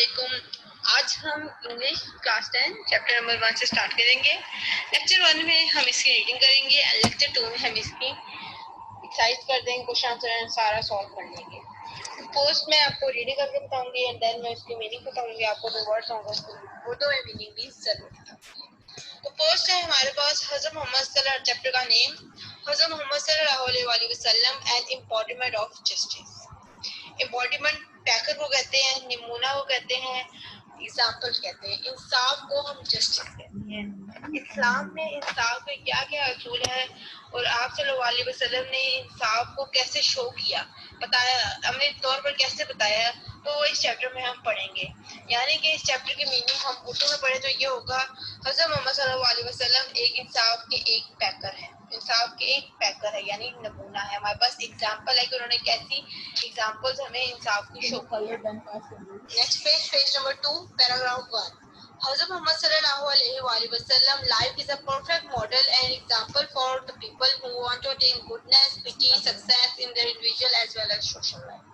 علیکم. آج ہم انگلش کلاس 10 چیپٹر نمبر 1 سے سٹارٹ کریں گے. لیکچر 1 میں ہم اس کی ریڈنگ کریں گے اور لیکچر 2 میں ہم اس کی ایکسرسائز کر دیں گے, کوشچن آنسر سارا سالو کر لیں گے. پوسٹ میں آپ کو ریڈنگ کر کے بتاؤں گی اینڈ دین میں اس کی میننگ بتاؤں گی. آپ کو جو ورڈز ہوں گے اردو میں میننگ بھی ضرور بتاؤں گی. تو پوسٹ ہے ہمارے پاس حضرت محمد صلی اللہ علیہ وسلم, چیپٹر کا نیم حضرت محمد صلی اللہ علیہ وسلم اینڈ امپورٹمنٹ آف جسٹس. امپورٹمنٹ پیکر کو کہتے ہیں, نمونہ کو کہتے ہیں, ایگزامپل کہتے ہیں. انصاف کو ہم جسٹس کہتے ہیں. اسلام میں انصاف کا کیا کیا اصول ہے اور آپ صلی اللہ علیہ وسلم نے انصاف کو کیسے شو کیا, بتایا, عملی طور پر کیسے بتایا, تو اس چیپٹر میں ہم پڑھیں گے. یعنی کہ اس چیپٹر کی میننگ ہم اردو میں پڑھیں تو یہ ہوگا, حضرت محمد صلی اللہ علیہ وسلم ایک انصاف کے ایک پیکر ہے. انصاف کے ایک پیکر ہے یعنی نمونہ ہے. ہمارے پاس ایگزامپل ہے کہ انہوں نے کیسی ایگزامپلز ہمیں انصاف کی شو کی ہے. Next page number 2, paragraph 1. حضرت محمد صلی اللہ علیہ وآلہ وسلم life is a perfect model and example for the people who want to attain goodness, pity, success in their individual as well as social life.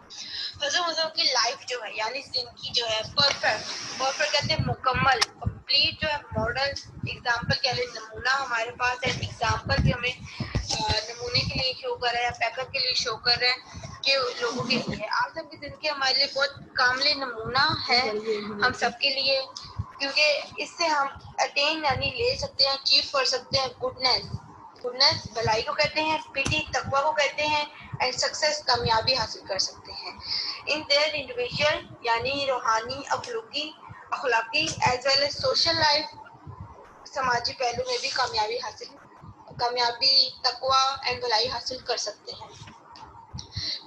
حضرت محمد کی لائف جو ہے یعنی زندگی جو ہے پرفیکٹ کہتے ہیں مکمل, کمپلیٹ جو ہے, ماڈل, ایگزامپل کہہ لیں, نمونہ ہمارے پاس ہے. ایگزامپل بھی ہمیں نمونے کے لیے شو کر رہا ہے, پیکر کے لیے شو کر رہا ہے کہ لوگوں کے لیے آپ سب کی زندگی ہمارے لیے بہت کامل نمونہ ہے ہم سب کے لیے, کیونکہ اس سے ہم اٹین یعنی لے سکتے ہیں, اچیو کر سکتے ہیں گڈنس بھلائی کو کہتے ہیں, پیٹی تقوی کو کہتے ہیں, اینڈ سکسیس کامیابی حاصل کر سکتے ہیں. ان دیئر انڈیویجول یعنی روحانی, اخلاقی as well as social life, سماجی پہلو میں بھی کامیابی, تقوی اینڈ بھلائی حاصل کر سکتے ہیں.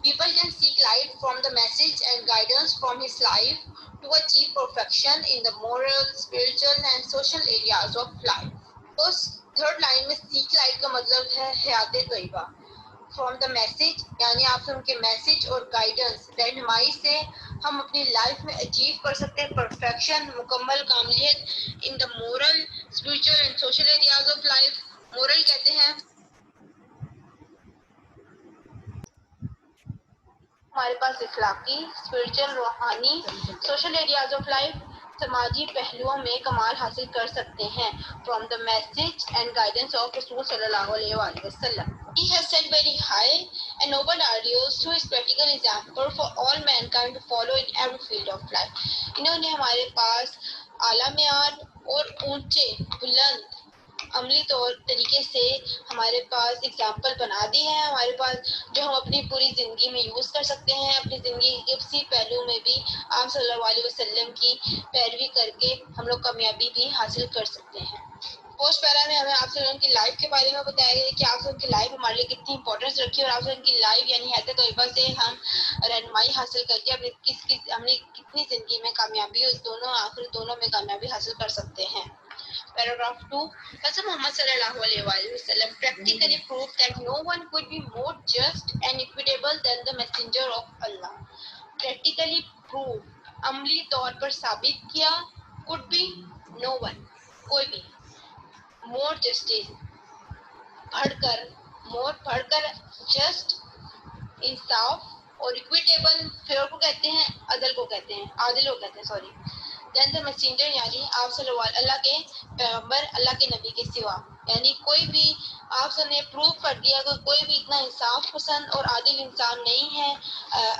People can seek light from the message and guidance from his life to achieve perfection in the moral, spiritual and social areas of life. اس تھرڈ لائن میں سیک لائٹ کا مطلب ہے حیات طیبہ. فرام دا میسج یعنی آپ سے ان کے میسج اور گائیڈنس, رہنمائی سے ہم اپنی لائف میں اچیو کر سکتے ہیں پرفیکشن, مکمل کاملیت, in the moral, spiritual and social areas of life. Moral کہتے ہیں ہمارے پاس اخلاقی, اسپرچل, روحانی, سوشل ایریاز آف لائف, سماجی پہلوؤں میں کمال حاصل کر سکتے ہیں. From the message and guidance of رسول صلی اللہ علیہ وآلہ وسلم. He has set very high and noble ideals through his practical example for all mankind to follow in every field of life. انہوں نے ہمارے پاس اعلیٰ معیار اور اونچے بلند عملی طور طریقے سے ہمارے پاس اگزامپل بنا دی ہے ہمارے پاس, جو ہم اپنی پوری زندگی میں یوز کر سکتے ہیں. اپنی زندگی کے کسی پہلو میں بھی آپ صلی اللہ علیہ وسلم کی پیروی کر کے ہم لوگ کامیابی بھی حاصل کر سکتے ہیں. پوسٹ پیرا میں ہمیں آپ صلی اللہ علیہ وسلم کی لائف کے بارے میں بتایا گیا کہ آپ صلی اللہ علیہ وسلم کی لائف ہمارے لیے کتنی امپورٹنس رکھی, اور آپ صلی اللہ علیہ وسلم کی لائف یعنی حیات طیبہ سے ہم رہنمائی حاصل کر کے ہم نے کتنی زندگی میں کامیابی, اور دونوں آخر دونوں میں کامیابی حاصل کر سکتے ہیں. Paragraph 2. Prophet Muhammad sallallahu alaihi wasallam practically proved that no one could be more just and equitable than the messenger of Allah. Practically proved, عملی طور پر ثابت کیا, could be no one, کوئی بھی, more justice, پڑھ کر just, انصاف, اور equitable, فیئر کو کہتے ہیں, عادل کو کہتے ہیں, then the messenger یعنی آپ صلی اللہ کے پیغمبر, اللہ کے نبی کے سوا, یعنی کوئی بھی آپ سے نے پروو کر دیا کہ کوئی بھی اتنا انصاف پسند اور عادل انسان نہیں ہے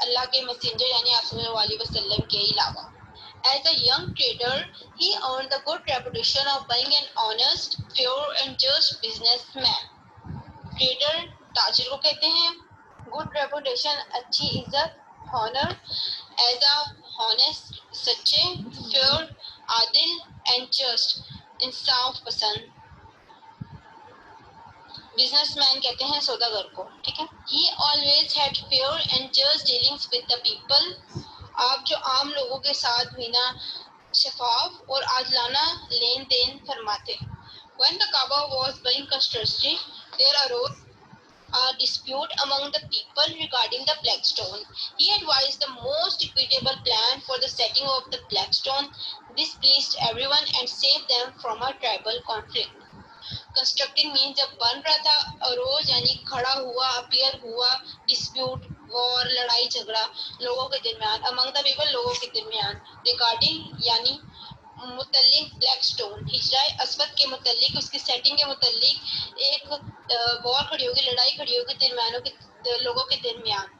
اللہ کے messenger یعنی آپ صلی اللہ علیہ وسلم کے علاوہ. As a young trader, he earned the good reputation of being an honest, pure and just businessman. Trader تاجر کو کہتے ہیں, گڈ ریپوٹیشن اچھی عزت, ہانر ایز اے ہانیسٹ سچے, فیئر عادل, اینڈ جسٹ انصاف پسند, بزنس مین کہتے ہیں سوداگر کو, ٹھیک ہے. He always had fair and just dealings with the people. آپ جو عام لوگوں کے ساتھ بنا شفاف اور عادلانہ لین دین فرماتے. When the Kaaba was being constructed, there arose a dispute among the people regarding the black stone. He advised the most equitable plan for the setting of the black stone. This pleased everyone and saved them from a tribal conflict. Constructing means جب بن رہا تھا, اروز یعنی کھڑا ہوا, appear ہوا, dispute وار لڑائی جھگڑا لوگوں کے درمیان, امنگ دا پیپل لوگوں کے درمیان, ریگارڈنگ یعنی متعلق بلیک سٹون ہجرہ اسود کے متعلق, اس کی سیٹنگ کے متعلق ایک وار کھڑی ہوگی, لڑائی کھڑی ہوگی درمیانوں کے لوگوں کے درمیان.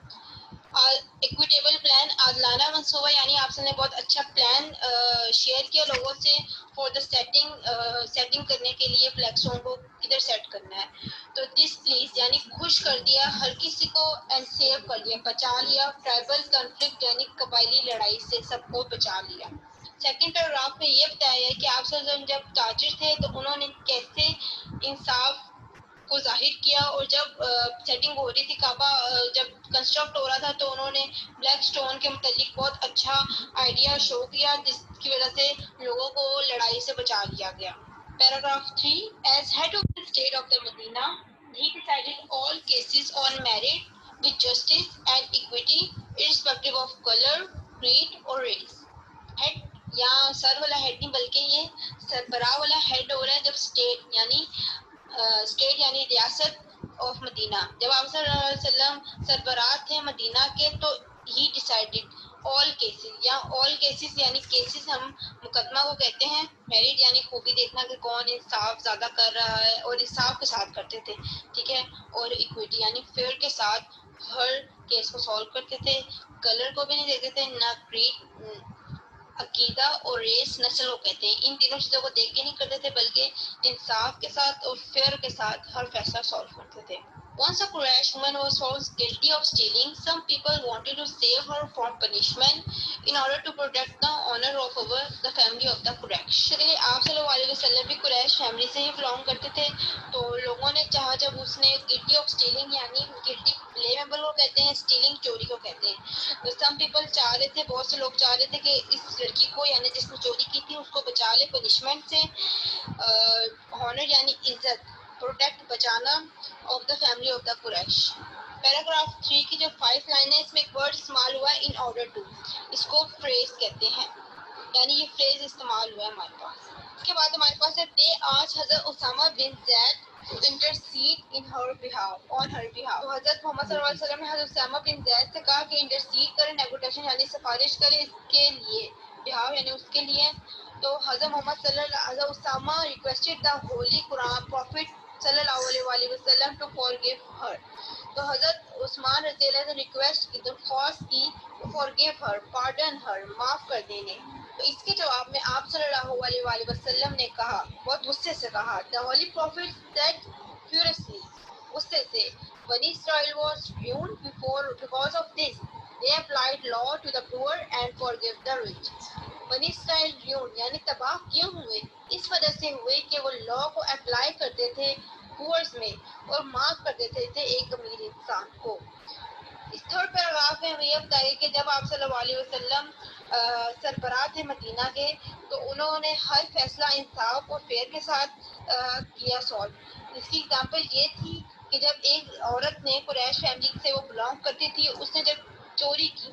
ایکویٹیبل پلان عادلانہ منصوبہ یعنی آپ نے بہت اچھا پلان شیئر کیا لوگوں سے فور دا سیٹنگ کرنے کے لیے بلیک سٹون کو کدھر سیٹ کرنا ہے. تو دس پلیز یعنی خوش کر دیا ہر کسی کو, اینڈ سیو کر دیا بچا لیا ٹرائبل کنفلکٹ یعنی قبائلی لڑائی سے سب کو بچا لیا. سیکنڈ پیراگراف میں یہ بتایا ہے کہ آپ جب تاجر تھے تو انہوں نے کیسے انصاف کو ظاہر کیا, اور جب سیٹنگ ہو رہی تھی کعبہ جب کنسٹرکٹ ہو رہا تھا تو انہوں نے بلیک سٹون کے متعلق بہت اچھا آئیڈیا شو کیا جس کی وجہ سے لوگوں کو لڑائی سے بچا لیا گیا. Paragraph 3 As head of the state of the Medina, he decided all cases on merit with justice and equity irrespective of color, creed or race. Head یا سر والا ہیڈ نہیں بلکہ یہ سربراہ والا ہیڈ ہو رہا ہے جب اسٹیٹ یعنی ریاست آف مدینہ, جب آپ صلی اللہ علیہ وسلم سربراہ تھے مدینہ کے تو ہی ڈیسائیڈڈ آل کیسز یا آل کیسز یعنی کیسز ہم مقدمہ کو کہتے ہیں, میرٹ یعنی خوبی دیکھنا کہ کون انصاف زیادہ کر رہا ہے اور انصاف کے ساتھ کرتے تھے, ٹھیک ہے, اور ایکویٹی یعنی فیئر کے ساتھ ہر کیس کو سالو کرتے تھے, کلر کو بھی نہیں دیکھتے تھے, نہ کریڈ عقیدہ اور ریس نسل کو کہتے ہیں, ان تینوں چیزوں کو دیکھ کے نہیں کرتے تھے بلکہ انصاف کے ساتھ اور فیئر کے ساتھ ہر فیصلہ سالو کرتے تھے. Once a Quraysh woman was found guilty of stealing, some people wanted to save her from punishment in order to protect the honor of the family of the Quraysh. چلیے آپ صلی اللہ علیہ وسلم بھی قریش فیملی سے ہی belong کرتے تھے, تو لوگوں نے چاہا جب اس نے guilty of stealing یعنی guilty blamable کو کہتے ہیں, stealing چوری کو کہتے ہیں, تو some people چاہ رہے تھے, بہت سے لوگ چاہ رہے تھے کہ اس لڑکی کو یعنی جس نے چوری کی تھی اس کو بچا لے پنشمنٹ سے, honor یعنی عزت, پروٹیکٹ بچانا of the family of the Quraysh. Paragraph 3 کی جو 5 لائن ہے اس میں ایک ورڈ استعمال ہوا ہے ان آرڈر ٹو, اس کو فریز کہتے ہیں یعنی یہ فریز استعمال ہوا ہے ہمارے پاس. اس کے بعد ہمارے پاس ہے دے آج حضرت اسامہ بن زید انٹرسیڈ ان ہر بہاف آن ہر بہاف. تو حضرت محمد صلی اللہ علیہ وسلم نے حضرت اسامہ بن زید سے کہا کہ انٹرسیڈ کرے, نیگوٹیشن یعنی سفارش کرے اس کے لیے, بہاف یعنی اس کے لیے. تو حضرت محمد حضرت اسامہ ریکویسٹڈ دا ہولی قرآن پروفٹ صلی اللہ علیہ وآلہ وسلم ٹو فارگیو ہر. تو حضرت عثمان رضی اللہ عنہ نے ریکویسٹ کی, درخواست کی فارگیو ہر, پارڈن ہر, معاف کر دینے. تو اس کے جواب میں آپ صلی اللہ علیہ وآلہ وسلم نے کہا, بہت غصے سے کہا, the holy prophet said furiously, غصے سے, Bani Israel was ruined because of this. They applied law to the poor and forgave the rich. بنی اسرائیل ریون یعنی تباہ کیوں ہوئے, اس وجہ سے ہوئے کہ وہ لا کو اپلائی کرتے تھے پورز میں اور معاف کر دیتے تھے ایک امیر انسان کو. اس تھرڈ پیراگراف میں ہمیں یہ بتایا کہ جب آپ صلی اللہ علیہ وسلم سربراہ تھے مدینہ کے تو انہوں نے ہر فیصلہ انصاف اور فیئر کے ساتھ کیا سالو. اس کی اگزامپل یہ تھی کہ جب ایک عورت نے قریش فیملی سے وہ بلانگ کرتی تھی, اس نے جب چوری کی,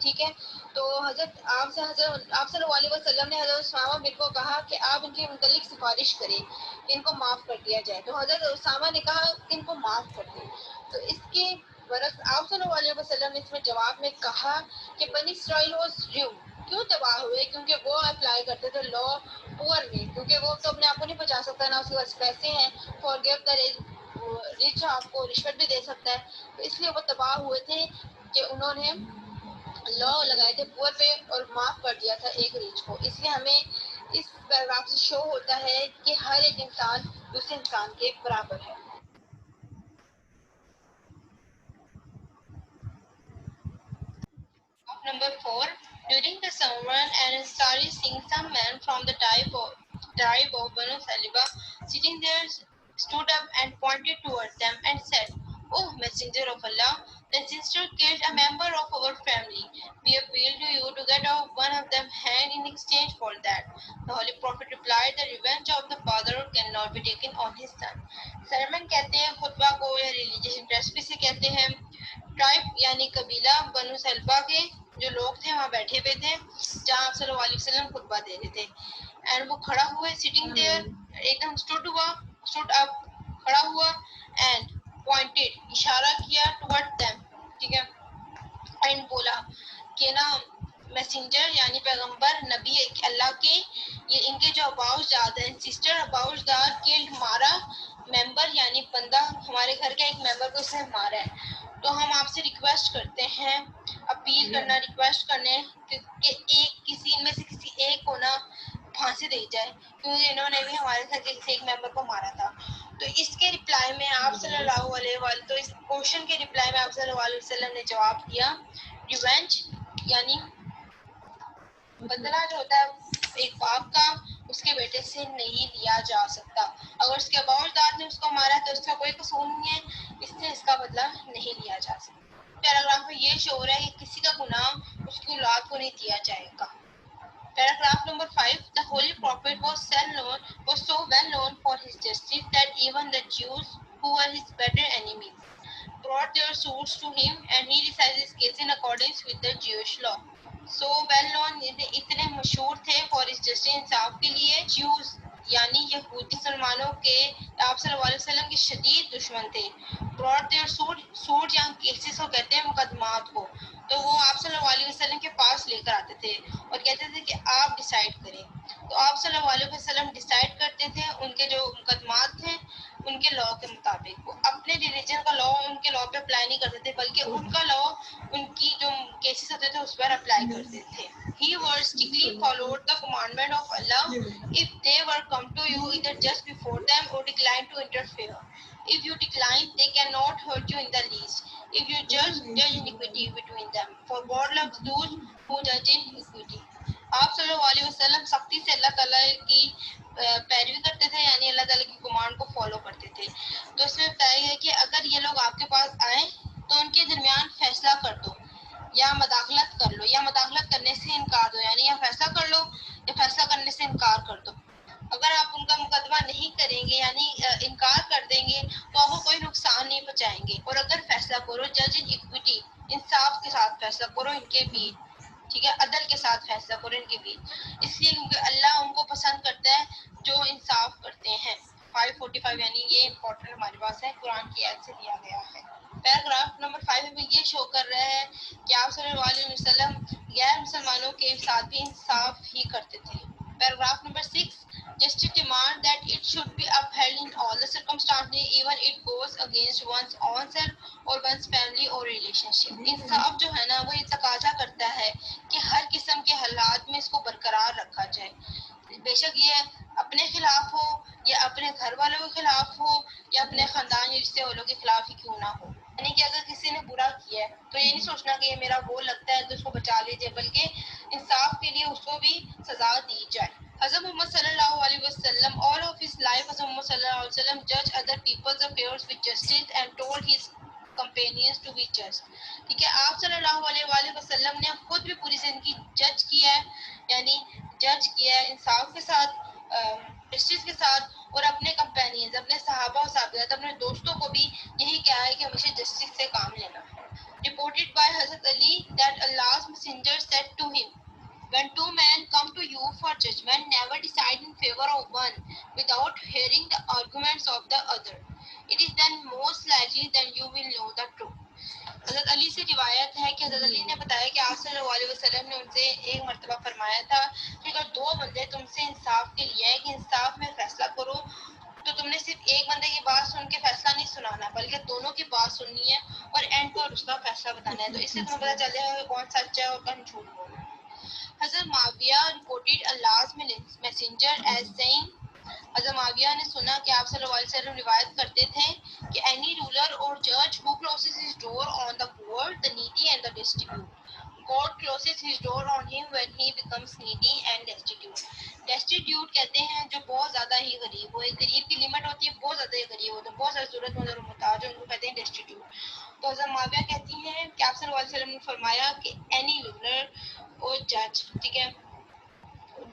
ٹھیک ہے, تو آپ صلی اللہ علیہ وسلم نے حضرت اسامہ بن کو کہا کہ آپ ان کے متعلق سفارش کریں کہ ان کو معاف کر دیا جائے. تو حضرت اسامہ نے کہا کہ ان کو معاف کر دیں. تو اس کے برعکس آپ صلی اللہ علیہ وسلم نے اس میں جواب میں کہا کہ بنی اسرائیل واز ریون, کیوں تباہ ہوئے, کیونکہ وہ اپلائی کرتے تھے لا پور میں, کیونکہ وہ تو اپنے آپ کو نہیں بچا سکتا, نہ اس کے پاس پیسے ہیں, فارگیو دا رچ آپ کو رشوت بھی دے سکتا ہے, تو اس لیے وہ تباہ ہوئے تھے کہ انہوں نے لا لگائے تھے پور پہ اور معاف کر دیا تھا ایک ریچ کو. اس لیے ہمیں اس پیراگراف سے شو ہوتا ہے کہ ہر ایک انسان دوسرے انسان کے برابر ہے. Number 4. During the summer, an Ansari seeing some men from the tribe of Banu Saliba sitting there stood up and pointed towards them and said, "Oh, Messenger of Allah, the sister killed a member of our family. We appeal to you to get off one of them hand in exchange for that." The Holy Prophet replied, "The revenge of the father cannot be taken on his son." Sermon کہتے ہیں خطبہ کو, یا religious interest بھی سے کہتے ہیں. Tribe یعنی قبیلہ بنو سلبہ کے جو لوگ تھے وہاں بیٹھے ہوئے تھے جہاں آپ صلی اللہ علیہ وسلم خطبہ دے رہے تھے. اینڈ وہ کھڑا ہوئے, سٹنگ دیئر, ایک دم اسٹوڈ اپ, کھڑا ہوا, اینڈ پوائنٹڈ اشارہ کیا ٹوورڈ دیم, ٹھیک ہے, اینڈ بولا کہ نا میسنجر یعنی پیغمبر نبی اللہ کے یہ ان کے جو اباؤ جاد ہیں سسٹر اباؤ جاد کلڈ مارا ممبر یعنی بندہ ہمارے گھر کا ایک ممبر کو اس نے مارا ہے، تو ہم آپ سے ریکویسٹ کرتے ہیں، اپیل کرنا ریکویسٹ کرنے کہ ایک کسی ان میں سے کسی ایک کو نا پھانسی دی جائے، کیونکہ انہوں نے بھی ہمارے گھر کے کسی ایک ممبر کو مارا تھا۔ تو اس کے رپلائی میں آپ صلی اللہ علیہ وسلم، تو اس کوشچن کے رپلائی میں آپ صلی اللہ علیہ وسلم نے جواب دیا ریونج یعنی بدلہ جو ہوتا ہے ایک باپ کا اس کے بیٹے سے نہیں لیا جا سکتا، اگر اس کے ابا و اجداد نے اس کو مارا تو اس کا کوئی قصور نہیں ہے، اس سے اس کا بدلہ نہیں لیا جا سکتا۔ پیراگراف میں یہ شعور ہے کہ کسی کا گناہ اس کی اولاد کو نہیں دیا جائے گا۔ Paragraph number 5. The Holy Prophet was so well known for his justice that even the Jews, who were his better enemies, brought their swords to him, and he decided his case in accordance with the Jewish law. So well known اتنے مشہور تھے for his justice انصاف کے لیے، Jews یعنی یہودی مسلمانوں کے آپ صلی اللہ علیہ وسلم کے شدید دشمن تھے۔ brought their sword یہاں کیسز کو کہتے ہیں مقدمات کو، تو وہ آپ صلی اللہ علیہ وسلم کے پاس لے کر آتے تھے اور کہتے تھے کہ آپ ڈیسائیڈ کریں، تو آپ صلی اللہ علیہ وسلم ڈیسائیڈ کرتے تھے ان کے جو مقدمات تھے ان کے لا کے مطابق۔ وہ اپنے ریلیجن کا لا ان کے لا پہ اپلائی نہیں کرتے تھے، بلکہ ان کا لا ان کی جو کیسز ہوتے تھے اس پر اپلائی کرتے تھے۔ He was strictly followed the commandment of Allah. If they were come to you, either just before them or decline to interfere. If you decline, they cannot hurt you in the least. If you judge iniquity between them. For God loves those who judge in equity. آپ صلی اللہ علیہ وسلم سختی سے اللہ تعالیٰ کی پیروی کرتے تھے، یعنی اللہ تعالیٰ کی کمانڈ کو فالو کرتے تھے۔ تو اس میں بتایا گیا کہ اگر یہ لوگ آپ کے پاس آئیں تو ان کے درمیان فیصلہ کر دو یا مداخلت کر لو، یا مداخلت کرنے سے انکار دو، یعنی یا فیصلہ کر لو یا فیصلہ کرنے سے انکار کر دو۔ اگر آپ ان کا مقدمہ نہیں کریں گے یعنی انکار کر دیں گے تو آپ کو کوئی نقصان نہیں پہنچائیں گے، اور اگر فیصلہ کرو جج ان ایکویٹی، انصاف کے ساتھ فیصلہ کرو ان کے بیچ، ٹھیک ہے، عدل کے ساتھ فیصلہ کرو ان کے بیچ، اس لیے کیونکہ اللہ ان کو پسند کرتا ہے جو انصاف کرتے ہیں۔ 545 یعنی یہ امپورٹنٹ ہمارے پاس ہے، قرآن کی آیت سے دیا گیا ہے۔ پیراگراف نمبر 5 میں یہ شو کر رہا ہے کہ آپ صلی اللہ علیہ وسلم غیر مسلمانوں کے ساتھ بھی انصاف ہی کرتے تھے۔ Paragraph number 6. Justice demand that it should be upheld in all the circumstances, even it goes against one's own self or one's family or relationship. انصاف جو ہے نا وہ یہ تقاضا کرتا ہے کہ ہر قسم کے حالات میں اس کو برقرار رکھا جائے، بے شک یہ اپنے خلاف ہو یا اپنے گھر والوں کے خلاف ہو یا اپنے خاندانی رشتے والوں کے خلاف ہی کیوں نہ ہو۔ یعنی کہ اگر کسی نے برا کیا ہے تو یہ نہیں سوچنا کہ یہ میرا وہ لگتا ہے تو اس کو بچا لیجیے، بلکہ انصاف کے لیے اس کو بھی سزا دی جائے۔ حضرت محمد صلی اللہ علیہ وسلم all of his life حضرت محمد صلی اللہ علیہ وسلم judge other people's affairs with justice and told his companions to be just. ٹھیک ہے، آپ صلی اللہ علیہ وآلہ وسلم نے خود بھی پوری زندگی جج کیا ہے، یعنی جج کیا ہے انصاف کے ساتھ، جسٹس کے ساتھ، اور اپنے کمپینینز، اپنے صحابہ و صحابیات، اپنے دوستوں کو بھی یہی کہا ہے کہ ہمیشہ جسٹس سے کام لینا ہے۔ Reported by Hazrat Ali that Allah's messenger said to him, when two men come to you for judgment, never decide in favor of one without hearing the arguments of the other. It is then most likely that you will know the truth. حضرت علی سے روایت ہے کہ حضرت علی نے بتایا کہ آپ صلی اللہ علیہ وسلم نے ان سے ایک مرتبہ فرمایا تھا کہ اگر دو بندے تم سے انصاف کے لیے ہے کہ انصاف میں فیصلہ کرو، تو تم نے صرف ایک بندے کی بات سن کے فیصلہ نہیں سنانا، بلکہ دونوں کی بات سننی ہے اور اینڈ پر اس کا فیصلہ بتانا ہے، تو اس سے تمہیں پتہ چل جائے گا کہ کون سچ ہے اور کون جھوٹ بول رہا ہے۔ حضرت معاویہ reported Allah's messenger as saying, حضرت معاویہ نے سنا کہ آپ صلی اللہ علیہ وسلم روایت کرتے تھے کہ any ruler or judge who closes his door on the poor, the needy and the destitute, God closes his door on him when he becomes needy and destitute. Destitute کہتے ہیں جو بہت زیادہ ہی غریب ہو، ایک غریب کی لمٹ ہوتی ہے، بہت زیادہ ہی غریب ہوتا ہے، بہت زیادہ ضرورت مند اور محتاج، ان کو کہتے ہیں destitute۔ تو حضرت معاویہ کہتی ہیں کہ آپ صلی اللہ علیہ وسلم نے فرمایا کہ any ruler اور جج، ٹھیک ہے،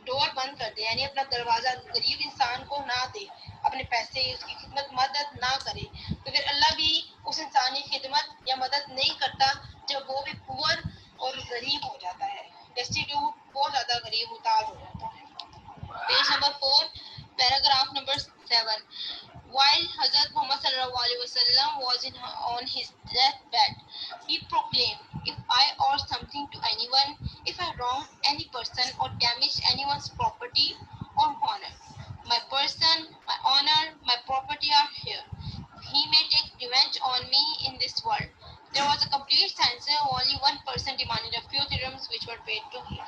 ڈور بند کر دے، یعنی اپنا دروازہ غریب انسان کو نہ دے، اپنے پیسے اس کی خدمت مدد نہ کرے، تو پھر اللہ بھی اس انسان کی خدمت یا مدد نہیں کرتا جب وہ بھی پور اور غریب ہو جاتا ہے، ڈیسٹیٹیوٹ، بہت زیادہ غریب محتاج ہو جاتا ہے۔ Page number 4، paragraph number 7. While Hazrat Muhammad sallallahu alaihi wasallam was on his deathbed, he proclaimed, if I owe something to anyone, if I wrong any person or damage anyone's property or honor. My person, my honor, my property are here. He may take revenge on me in this world. There was a complete silence. Only one person demanded a few dirhams which were paid to him.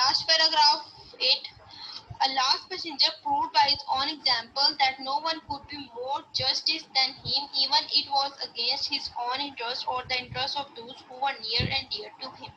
Last paragraph 8. A last passenger proved by his own example that no one could be more justice than him, even it was against his own interest or the interest of those who were near and dear to him.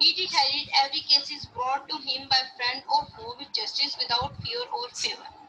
He decided every case is brought to him by friend or foe with justice without fear or favor.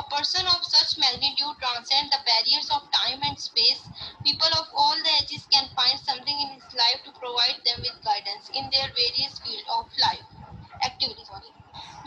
A person of such magnitude transcends the barriers of time and space. People of all the ages can find something in his life to provide them with guidance in their various fields of life. Activity, sorry.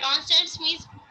transcends means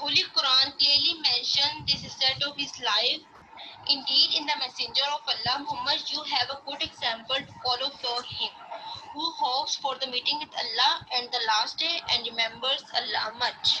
Holy Quran clearly mentioned this aspect of his life. Indeed, in the messenger of Allah, Muhammad, you have a good example to follow for him, who hopes for the meeting with Allah and the last day and remembers Allah much.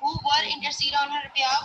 who were intercede on her behalf,